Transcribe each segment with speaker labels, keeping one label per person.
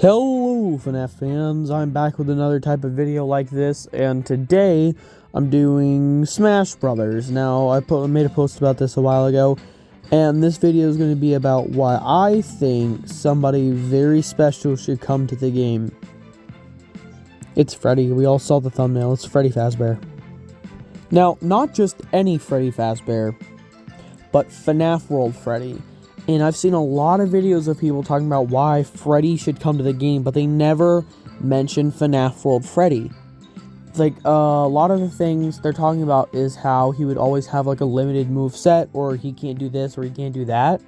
Speaker 1: Hello FNAF fans, I'm back with another type of video like this, and today I'm doing Smash Brothers. Now, I made a post about this a while ago, and this video is going to be about why I think somebody very special should come to the game. It's Freddy. We all saw the thumbnail. It's Freddy Fazbear. Now, not just any Freddy Fazbear, but FNAF World Freddy. And I've seen a lot of videos of people talking about why Freddy should come to the game, but they never mention FNAF World Freddy. Like, a lot of the things they're talking about is how he would always have, like, a limited move set, or he can't do this, or he can't do that.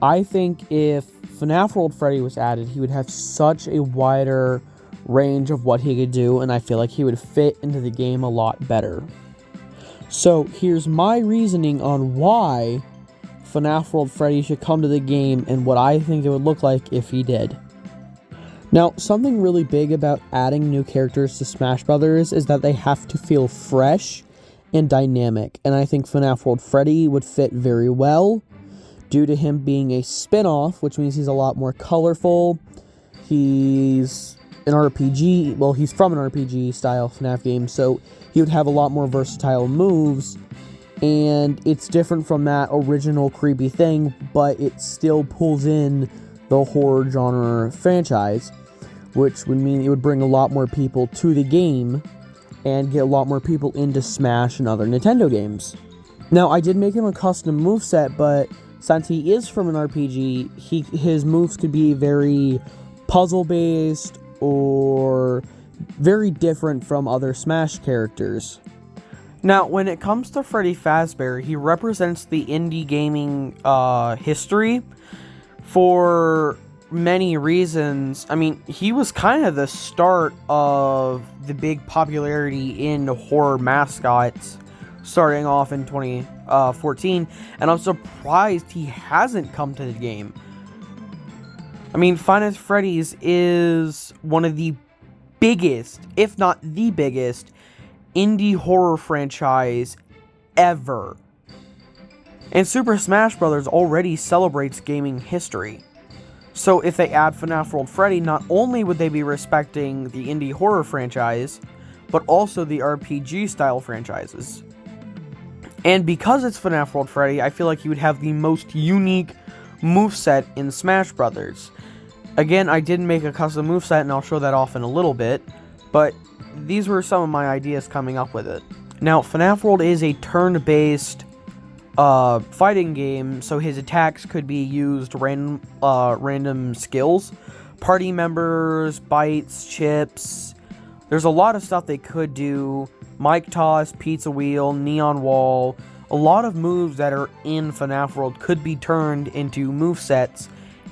Speaker 1: I think if FNAF World Freddy was added, he would have such a wider range of what he could do, and I feel like he would fit into the game a lot better. So, here's my reasoning on why FNAF World Freddy should come to the game and what I think it would look like if he did. Now, something really big about adding new characters to Smash Brothers is that they have to feel fresh and dynamic, and I think FNAF World Freddy would fit very well due to him being a spin-off, which means he's a lot more colorful. He's an RPG, well, he's from an RPG style FNAF game, so he would have a lot more versatile moves. And it's different from that original creepy thing, but it still pulls in the horror genre franchise, which would mean it would bring a lot more people to the game and get a lot more people into Smash and other Nintendo games. Now, I did make him a custom moveset, but since he is from an RPG, his moves could be very puzzle-based or very different from other Smash characters. Now, when it comes to Freddy Fazbear, he represents the indie gaming history for many reasons. I mean, he was kind of the start of the big popularity in horror mascots starting off in 2014, and I'm surprised he hasn't come to the game. I mean, Five Nights at Freddy's is one of the biggest, if not the biggest, indie horror franchise ever. And Super Smash Bros. Already celebrates gaming history. So if they add FNAF World Freddy, not only would they be respecting the indie horror franchise, but also the RPG style franchises. And because it's FNAF World Freddy, I feel like he would have the most unique moveset in Smash Bros. Again, I did make a custom moveset, and I'll show that off in a little bit, but these were some of my ideas coming up with it. Now, FNAF World is a turn-based fighting game, so his attacks could be used random skills. Party members, bites, chips. There's a lot of stuff they could do. Mic toss, pizza wheel, neon wall. A lot of moves that are in FNAF World could be turned into movesets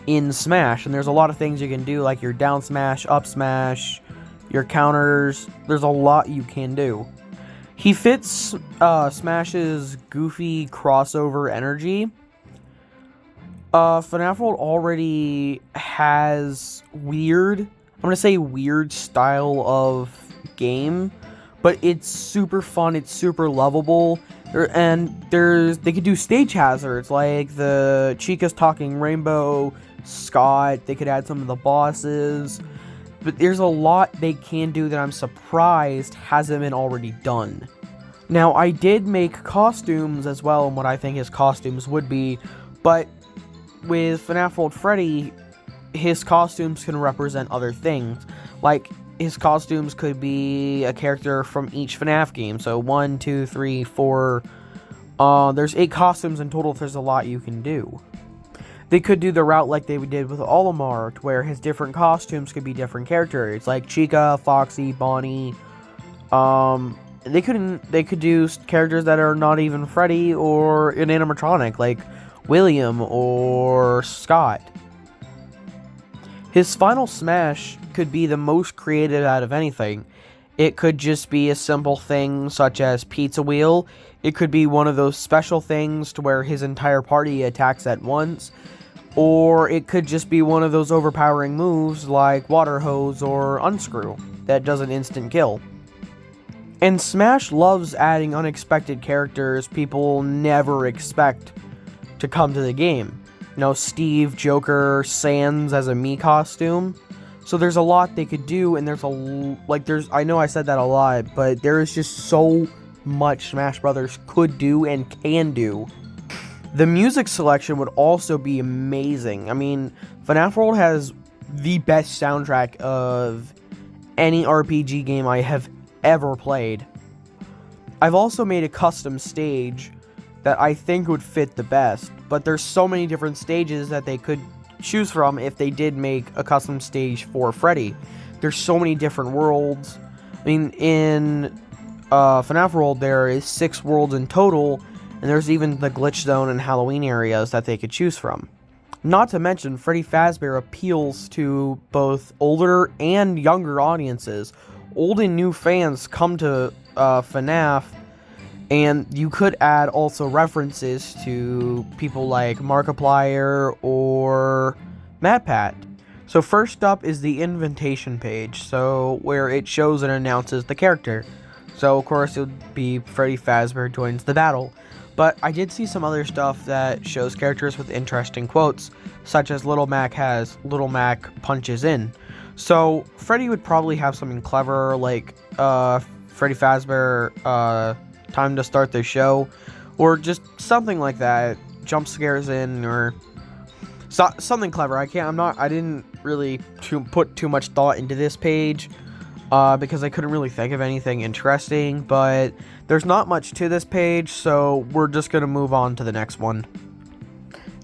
Speaker 1: in Smash, and there's a lot of things you can do, like your down smash, up smash, your counters. There's a lot you can do. He fits Smash's goofy crossover energy. FNAF World already has I'm gonna say weird style of game, but it's super fun, it's super lovable, and they could do stage hazards, like the Chica's Talking Rainbow, Scott. They could add some of the bosses. But there's a lot they can do that I'm surprised hasn't been already done. Now, I did make costumes as well, and what I think his costumes would be, but with FNAF World Freddy, his costumes can represent other things. Like, his costumes could be a character from each FNAF game. So 1, 2, 3, 4. There's 8 costumes in total. There's a lot you can do. They could do the route like they did with Olimar, where his different costumes could be different characters, like Chica, Foxy, Bonnie. They could do characters that are not even Freddy or an animatronic, like William or Scott. His final smash could be the most creative out of anything. It could just be a simple thing such as Pizza Wheel. It could be one of those special things to where his entire party attacks at once. Or it could just be one of those overpowering moves like Water Hose or Unscrew that does an instant kill. And Smash loves adding unexpected characters people never expect to come to the game. You know, Steve, Joker, Sans as a Mii costume. So there's a lot they could do, and I know I said that a lot, but there is just so much Smash Brothers could do and can do. The music selection would also be amazing. I mean, FNAF World has the best soundtrack of any RPG game I have ever played. I've also made a custom stage that I think would fit the best, but there's so many different stages that they could choose from if they did make a custom stage for Freddy. There's so many different worlds. I mean, in FNAF World, there is 6 worlds in total, and there's even the Glitch Zone and Halloween areas that they could choose from. Not to mention, Freddy Fazbear appeals to both older and younger audiences. Old and new fans come to FNAF, and you could add also references to people like Markiplier or MatPat. So first up is the invitation page, so where it shows and announces the character. So of course it would be Freddy Fazbear joins the battle. But I did see some other stuff that shows characters with interesting quotes, such as Little Mac punches in. So Freddy would probably have something clever like Freddy Fazbear time to start the show, or just something like that, jump scares in, or something clever. I didn't really put too much thought into this page because I couldn't really think of anything interesting, but there's not much to this page, so we're just gonna move on to the next one.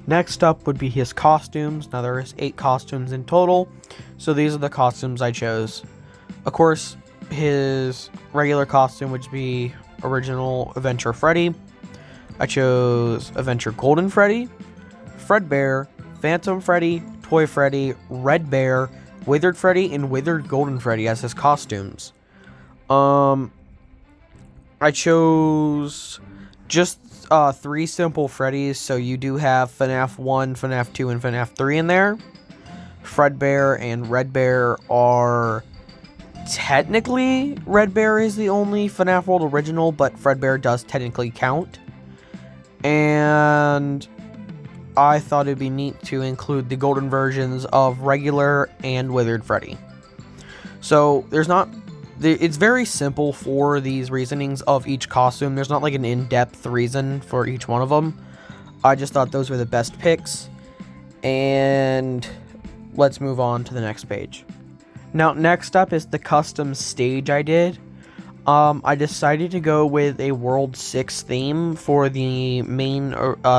Speaker 1: Next up would be his costumes. Now there is 8 costumes in total, so these are the costumes I chose. Of course, his regular costume would be original Adventure Freddy. I chose Adventure Golden Freddy, Fredbear, Phantom Freddy, Toy Freddy, Red Bear, Withered Freddy, and Withered Golden Freddy as his costumes. I chose just 3 simple Freddys, so you do have FNAF 1, FNAF 2, and FNAF 3 in there. Fredbear and Red Bear are technically, Red Bear is the only FNAF World original, but Fredbear does technically count. And I thought it'd be neat to include the golden versions of regular and Withered Freddy. So it's very simple for these reasonings of each costume. There's not like an in-depth reason for each one of them. I just thought those were the best picks. And let's move on to the next page. Now, next up is the custom stage I did. I decided to go with a World 6 theme for the main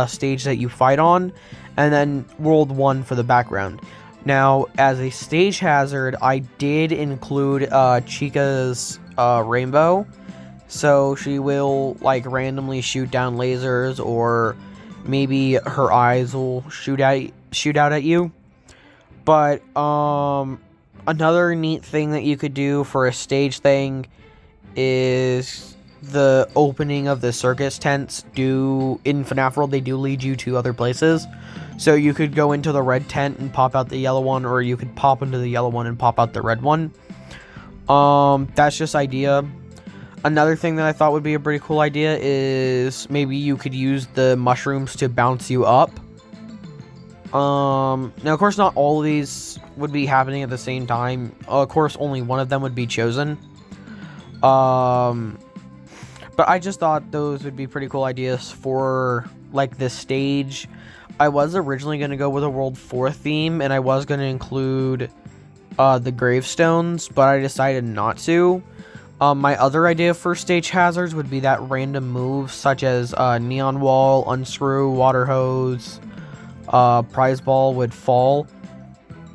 Speaker 1: stage that you fight on, and then World 1 for the background. Now, as a stage hazard, I did include Chica's rainbow, so she will like randomly shoot down lasers, or maybe her eyes will shoot out at you. But another neat thing that you could do for a stage thing is the opening of the circus tents. In FNAF World, they do lead you to other places. So you could go into the red tent and pop out the yellow one, or you could pop into the yellow one and pop out the red one. That's just idea. Another thing that I thought would be a pretty cool idea is maybe you could use the mushrooms to bounce you up. Now, of course, not all of these would be happening at the same time. Of course, only one of them would be chosen. But I just thought those would be pretty cool ideas for, like, this stage. I was originally going to go with a World 4 theme, and I was going to include the gravestones, but I decided not to. My other idea for stage hazards would be that random moves, such as neon wall, unscrew, water hose, prize ball would fall,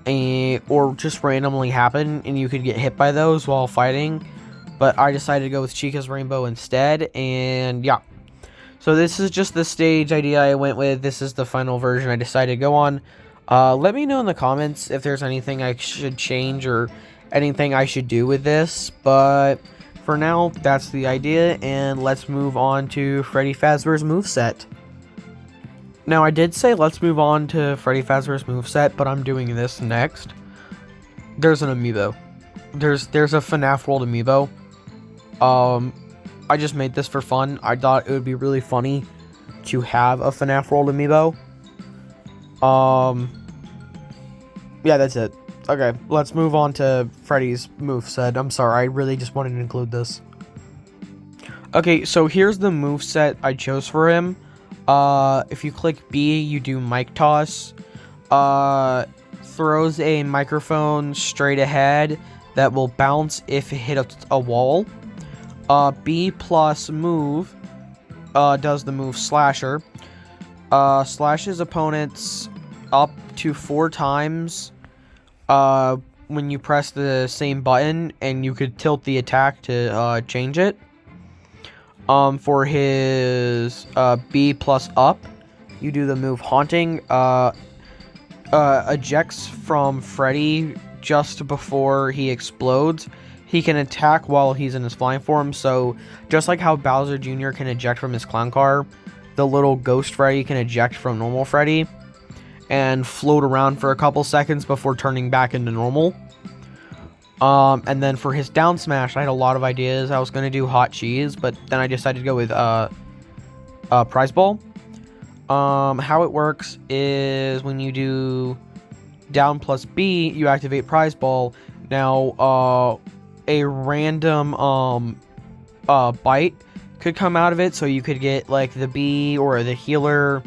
Speaker 1: or just randomly happen, and you could get hit by those while fighting. But I decided to go with Chica's rainbow instead, and yeah. So this is just the stage idea I went with. This is the final version I decided to go on. Let me know in the comments if there's anything I should change or anything I should do with this. But for now, that's the idea, and let's move on to Freddy Fazbear's moveset. Now, I did say let's move on to Freddy Fazbear's moveset, but I'm doing this next. There's an amiibo. There's a FNAF World amiibo. I just made this for fun. I thought it would be really funny to have a FNAF World amiibo. Yeah, that's it. Okay, let's move on to Freddy's moveset. I'm sorry, I really just wanted to include this. Okay, so here's the moveset I chose for him. If you click B, you do mic toss. Throws a microphone straight ahead that will bounce if it hit a wall. B plus move does the move slasher. Slashes opponents up to 4 times when you press the same button, and you could tilt the attack to change it. For his B plus up, you do the move haunting. Ejects from Freddy just before he explodes. He can attack while he's in his flying form, so just like how Bowser Jr. can eject from his clown car, the little ghost Freddy can eject from normal Freddy and float around for a couple seconds before turning back into normal. And then for his down smash, I had a lot of ideas. I was going to do hot cheese, but then I decided to go with prize ball. How it works is when you do down plus B, you activate prize ball. Now, a random bite could come out of it, so you could get like the bee or the healer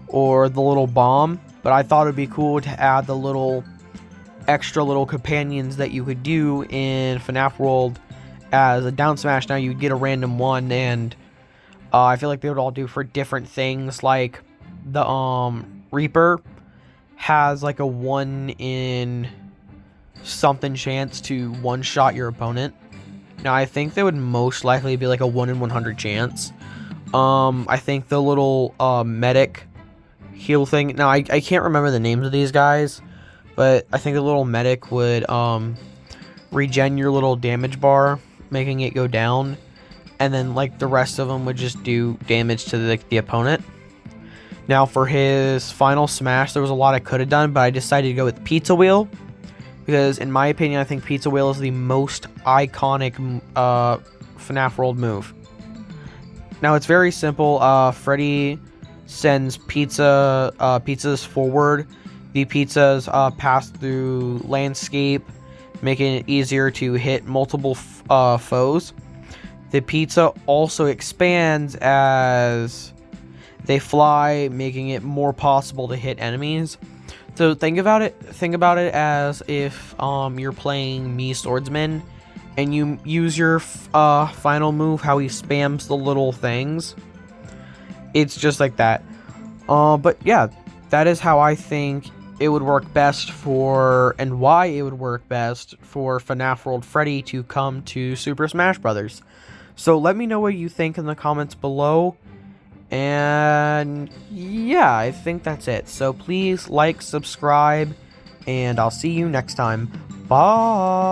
Speaker 1: or the little bomb. But I thought it'd be cool to add the little extra little companions that you could do in FNAF World as a down smash. Now you get a random one, and I feel like they would all do for different things. Like the Reaper has like a 1 in something chance to one-shot your opponent. Now I think they would most likely be like a 1 in 100 chance. I think the little medic heal thing. Now I can't remember the names of these guys, but I think the little medic would regen your little damage bar, making it go down, and then like the rest of them would just do damage to the opponent. Now for his final smash, there was a lot I could have done, but I decided to go with Pizza Wheel, because in my opinion, I think Pizza Wheel is the most iconic FNAF World move. Now it's very simple. Freddy sends pizzas forward. The pizzas pass through landscape, making it easier to hit multiple foes. The pizza also expands as they fly, making it more possible to hit enemies. So think about it as if you're playing Mii Swordsman and you use your final move, how he spams the little things. It's just like that. But yeah, that is how I think it would work best for, and why it would work best for FNAF World Freddy to come to Super Smash Bros. So let me know what you think in the comments below. And yeah, I think that's it. So please like, subscribe, and I'll see you next time. Bye!